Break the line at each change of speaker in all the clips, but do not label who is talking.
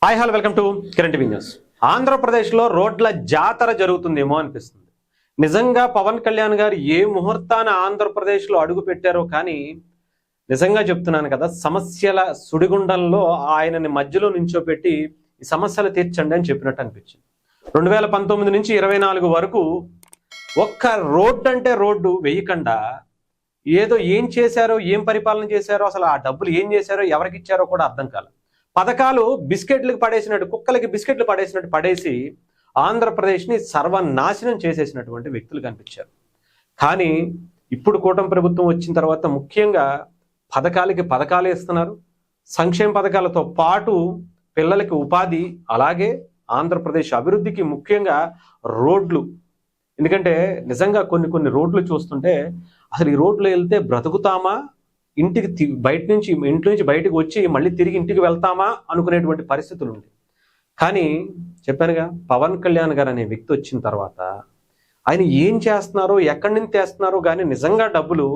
Hi hello welcome to Kiran TV news. ఆంధ్రప్రదేశ్లో రోడ్ల జాతర జరుగుతుందేమో అనిపిస్తుంది. నిజంగా పవన్ కళ్యాణ్ గారు ఏ ముహూర్తాన ఆంధ్రప్రదేశ్లో అడుగు పెట్టారో కానీ నిజంగా చెప్తున్నాను కదా, సమస్యల సుడిగుండంలో ఆయనని మధ్యలో నించోపెట్టి ఈ సమస్యలు తీర్చండి అని చెప్పినట్టు అనిపించింది. 2019 నుంచి 24 వరకు ఒక్క రోడ్డు అంటే రోడ్డు వేయకుండా ఏదో ఏం చేశారో, ఏం పరిపాలన చేశారో, అసలు ఆ డబ్బులు ఏం చేశారో, ఎవరికి ఇచ్చారో కూడా అర్థం కాలేదు. పథకాలు బిస్కెట్లకు పడేసినట్టు, కుక్కలకి బిస్కెట్లు పడేసినట్టు పడేసి ఆంధ్రప్రదేశ్ని సర్వనాశనం చేసేసినటువంటి వ్యక్తులు కనిపించారు. కానీ ఇప్పుడు కూటమి ప్రభుత్వం వచ్చిన తర్వాత ముఖ్యంగా పథకాలు ఇస్తున్నారు. సంక్షేమ పథకాలతో పాటు పిల్లలకి ఉపాధి, అలాగే ఆంధ్రప్రదేశ్ అభివృద్ధికి ముఖ్యంగా రోడ్లు. ఎందుకంటే నిజంగా కొన్ని రోడ్లు చూస్తుంటే అసలు ఈ రోడ్లు వెళ్తే బ్రతుకుతామా, ఇంటి నుంచి బయటకు వచ్చి మళ్ళీ తిరిగి ఇంటికి వెళ్తామా అనుకునేటువంటి పరిస్థితులు ఉంది. కానీ చెప్పానుగా, పవన్ కళ్యాణ్ గారు అనే వ్యక్తి వచ్చిన తర్వాత ఆయన ఏం చేస్తున్నారో, ఎక్కడి నుంచి తెస్తున్నారో కానీ నిజంగా డబ్బులు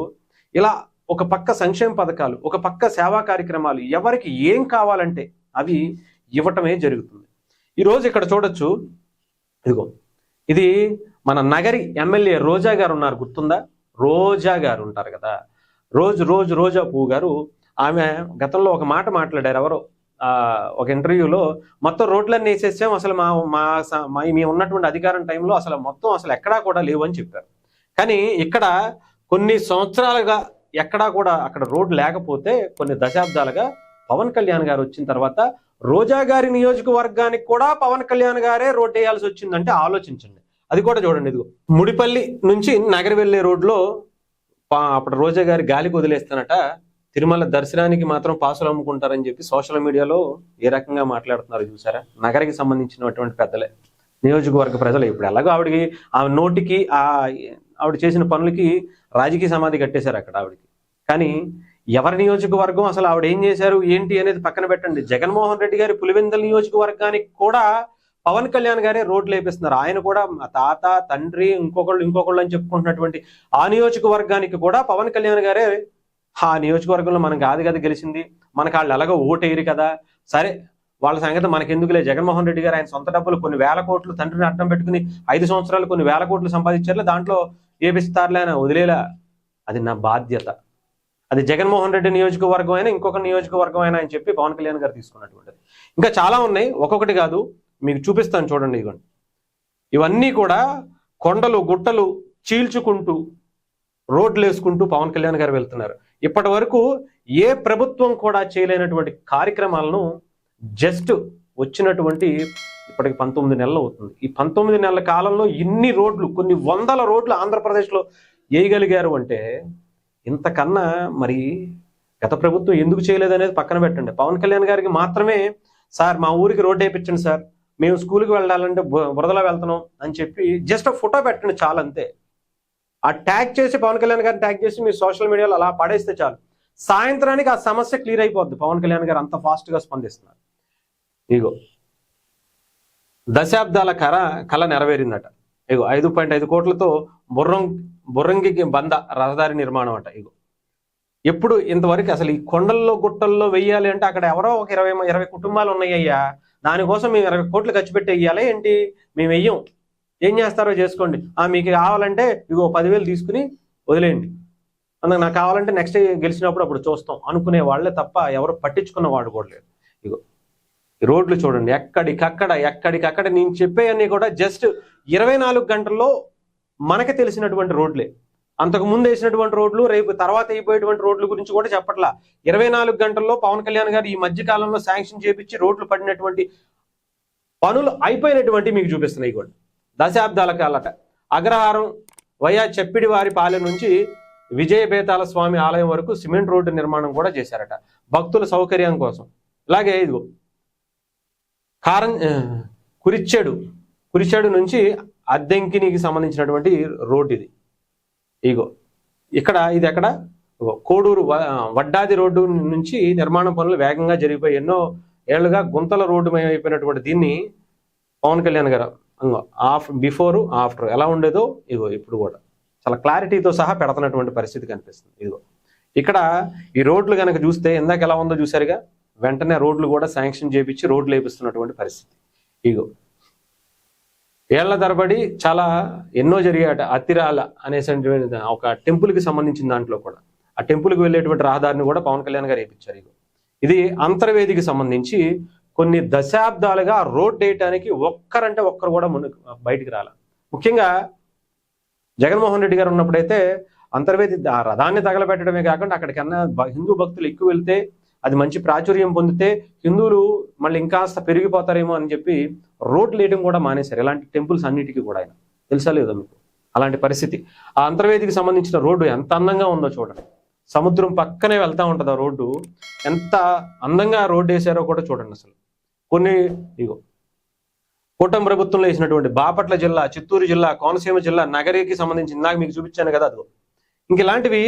ఇలా ఒక పక్క సంక్షేమ పథకాలు, ఒక పక్క సేవా కార్యక్రమాలు, ఎవరికి ఏం కావాలంటే అవి ఇవ్వటమే జరుగుతుంది. ఈరోజు ఇక్కడ చూడొచ్చు, ఇదిగో ఇది మన నగరి ఎమ్మెల్యే రోజా గారు ఉన్నారు, గుర్తుందా? రోజా గారు ఉంటారు కదా, రోజా పువ్వు గారు. ఆమె గతంలో ఒక మాట మాట్లాడారు, ఎవరో ఒక ఇంటర్వ్యూలో, మొత్తం రోడ్లన్నీ వేసేసాం, అసలు మేము ఉన్నటువంటి అధికారం టైంలో అసలు ఎక్కడా కూడా లేవు అని చెప్పారు. కానీ ఇక్కడ కొన్ని సంవత్సరాలుగా ఎక్కడా కూడా అక్కడ రోడ్డు లేకపోతే కొన్ని దశాబ్దాలుగా పవన్ కళ్యాణ్ గారు వచ్చిన తర్వాత రోజా గారి నియోజకవర్గానికి కూడా పవన్ కళ్యాణ్ గారే రోడ్డు వేయాల్సి వచ్చిందంటే ఆలోచించండి. అది కూడా చూడండి, ఇదిగో ముడిపల్లి నుంచి నగరి వెళ్లే రోడ్లో అప్పుడు రోజా గారి గాలికి వదిలేస్తానట, తిరుమల దర్శనానికి మాత్రం పాసులు అమ్ముకుంటారని చెప్పి సోషల్ మీడియాలో ఏ రకంగా మాట్లాడుతున్నారు చూసారా? నగరికి సంబంధించినటువంటి పెద్దలే, నియోజకవర్గ ప్రజలే. ఇప్పుడు ఎలాగో ఆవిడకి ఆ నోటికి ఆవిడ చేసిన పనులకి రాజకీయ సమాధి కట్టేశారు అక్కడ ఆవిడకి. కానీ ఎవరి నియోజకవర్గం, అసలు ఆవిడ ఏం చేశారు ఏంటి అనేది పక్కన పెట్టండి. జగన్మోహన్ రెడ్డి గారి పులివెందుల నియోజకవర్గానికి కూడా పవన్ కళ్యాణ్ గారే రోడ్లు వేపిస్తున్నారు. ఆయన కూడా తాత, తండ్రి, ఇంకొకళ్ళు అని చెప్పుకుంటున్నటువంటి ఆ నియోజకవర్గానికి కూడా పవన్ కళ్యాణ్ గారే, ఆ నియోజకవర్గంలో మనం కాదు కదా గెలిచింది, మనకు వాళ్ళు ఎలాగో ఓటేయరు కదా, సరే వాళ్ళ సంగతి మనకెందుకులే, జగన్మోహన్ రెడ్డి గారు ఆయన సొంత డబ్బులు కొన్ని వేల కోట్లు తండ్రిని అడ్డం పెట్టుకుని 5 సంవత్సరాలు కొన్ని వేల కోట్లు సంపాదించారు, దాంట్లో ఏపిస్తారులే అని వదిలేలా. అది నా బాధ్యత. అది జగన్మోహన్ రెడ్డి నియోజకవర్గం అయినా ఇంకొక నియోజకవర్గం అయినా అని చెప్పి పవన్ కళ్యాణ్ గారు తీసుకున్నటువంటిది. ఇంకా చాలా ఉన్నాయి, ఒక్కొక్కటి కాదు మీకు చూపిస్తాను చూడండి. ఇదిగోండి, ఇవన్నీ కూడా కొండలు గుట్టలు చీల్చుకుంటూ రోడ్లు వేసుకుంటూ పవన్ కళ్యాణ్ గారు వెళ్తున్నారు. ఇప్పటి వరకు ఏ ప్రభుత్వం కూడా చేయలేనటువంటి కార్యక్రమాలను జస్ట్ వచ్చినటువంటి ఇప్పటికి 19 నెలలు అవుతుంది. ఈ 19 నెలల కాలంలో ఇన్ని రోడ్లు, కొన్ని వందల రోడ్లు ఆంధ్రప్రదేశ్లో వేయగలిగారు అంటే ఇంతకన్నా మరి గత ప్రభుత్వం ఎందుకు చేయలేదనేది పక్కన పెట్టండి. పవన్ కళ్యాణ్ గారికి మాత్రమే, సార్ మా ఊరికి రోడ్డు వేయించండి సార్, మేము స్కూల్కి వెళ్ళాలంటే బురదలో వెళ్తున్నాం అని చెప్పి జస్ట్ ఫోటో పెట్టండి చాలు, అంతే. ఆ ట్యాగ్ చేసి పవన్ కళ్యాణ్ గారిని ట్యాగ్ చేసి మీరు సోషల్ మీడియాలో అలా పడేస్తే చాలు, సాయంత్రానికి ఆ సమస్య క్లియర్ అయిపోద్ది. పవన్ కళ్యాణ్ గారు అంత ఫాస్ట్గా స్పందిస్తున్నారు. ఇగో దశాబ్దాల కళ నెరవేరిందట. ఇగో 5.5 కోట్లతో బుర్రంగి బంద రహదారి నిర్మాణం అట. ఇగో ఎప్పుడు ఇంతవరకు అసలు ఈ కొండల్లో గుట్టల్లో వెయ్యాలి అంటే అక్కడ ఎవరో ఒక 20 కుటుంబాలు ఉన్నాయ్యా, దానికోసం మేము 20 కోట్లు ఖర్చు పెట్టి వెయ్యాలా ఏంటి? మేము వెయ్యం, ఏం చేస్తారో చేసుకోండి, మీకు కావాలంటే ఇగో 10,000 తీసుకుని వదిలేయండి, అందుకు నాకు కావాలంటే నెక్స్ట్ గెలిచినప్పుడు అప్పుడు చూస్తాం అనుకునే వాళ్ళే తప్ప ఎవరు పట్టించుకున్న వాడు కూడా లేదు. ఇగో ఈ రోడ్లు చూడండి, ఎక్కడికక్కడ నేను చెప్పేవన్నీ కూడా జస్ట్ 24 గంటల్లో మనకి తెలిసినటువంటి రోడ్లే. అంతకు ముందు వేసినటువంటి రోడ్లు, రేపు తర్వాత అయిపోయేటువంటి రోడ్ల గురించి కూడా చెప్పట్లా. 24 గంటల్లో పవన్ కళ్యాణ్ గారు ఈ మధ్య కాలంలో శాంక్షన్ చేపించి రోడ్లు పడినటువంటి పనులు అయిపోయినటువంటి మీకు చూపిస్తున్నాయి కూడా. దశాబ్దాల కాలట అగ్రహారం వయా చెప్పిడివారి పాలెం నుంచి విజయ బేతాళ స్వామి ఆలయం వరకు సిమెంట్ రోడ్డు నిర్మాణం కూడా చేశారట భక్తుల సౌకర్యం కోసం. ఇలాగే ఇదిగో కురిచేడు నుంచి అద్దెంకినికి సంబంధించినటువంటి రోడ్డు ఇది. ఇగో ఇది ఎక్కడ కోడూరు వడ్డాది రోడ్డు నుంచి నిర్మాణ పనులు వేగంగా జరిగిపోయి ఎన్నో ఏళ్లుగా గుంతల రోడ్డు అయిపోయినటువంటి దీన్ని పవన్ కళ్యాణ్ గారు బిఫోర్ ఆఫ్టర్ ఎలా ఉండేదో ఇగో ఇప్పుడు కూడా చాలా క్లారిటీతో సహా పెడుతున్నటువంటి పరిస్థితి కనిపిస్తుంది. ఇదిగో ఇక్కడ ఈ రోడ్లు కనుక చూస్తే ఇందాక ఎలా ఉందో చూసారుగా, వెంటనే రోడ్లు కూడా శాంక్షన్ చేపించి రోడ్లు వేపిస్తున్నటువంటి పరిస్థితి. ఇగో ఏళ్ల తరబడి చాలా ఎన్నో జరిగాట. అతిరాల అనేటువంటి ఒక టెంపుల్కి సంబంధించిన దాంట్లో కూడా ఆ టెంపుల్కి వెళ్ళేటువంటి రహదారిని కూడా పవన్ కళ్యాణ్ గారు వేయించారు. ఇగో ఇది అంతర్వేదికి సంబంధించి కొన్ని దశాబ్దాలుగా రోడ్ వేయటానికి ఒక్కరంటే ఒక్కరు కూడా బయటికి రాల. ముఖ్యంగా జగన్మోహన్ రెడ్డి గారు ఉన్నప్పుడైతే అంతర్వేది ఆ రథాన్ని తగలబెట్టడమే కాకుండా అక్కడికన్నా హిందూ భక్తులు ఎక్కువ వెళ్తే అది మంచి ప్రాచుర్యం పొందితే హిందువులు మళ్ళీ ఇంకాస్త పెరిగిపోతారేమో అని చెప్పి రోడ్లు వేయడం కూడా మానేశారు. ఇలాంటి టెంపుల్స్ అన్నిటికీ కూడా ఆయన తెలుసా లేదా మీకు? అలాంటి పరిస్థితి. ఆ అంతర్వేదికి సంబంధించిన రోడ్డు ఎంత అందంగా ఉందో చూడండి. సముద్రం పక్కనే వెళ్తా ఉంటుంది ఆ రోడ్డు. ఎంత అందంగా రోడ్డు వేసారో కూడా చూడండి. అసలు కొన్ని ఇగో కూటమి ప్రభుత్వంలో వేసినటువంటి బాపట్ల జిల్లా, చిత్తూరు జిల్లా, కోనసీమ జిల్లా, నగరికి సంబంధించి ఇందాక మీకు చూపించాను కదా, అదిగో ఇంక ఇలాంటివి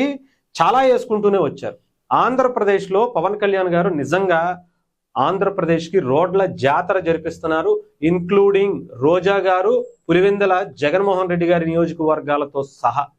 చాలా వేసుకుంటూనే వచ్చారు. ఆంధ్రప్రదేశ్లో పవన్ కళ్యాణ్ గారు నిజంగా ఆంధ్రప్రదేశ్కి రోడ్ల జాతర జరిపిస్తున్నారు. ఇన్క్లూడింగ్ రోజా గారు, పులివెందుల జగన్మోహన్ రెడ్డి గారి నియోజకవర్గాలతో సహా.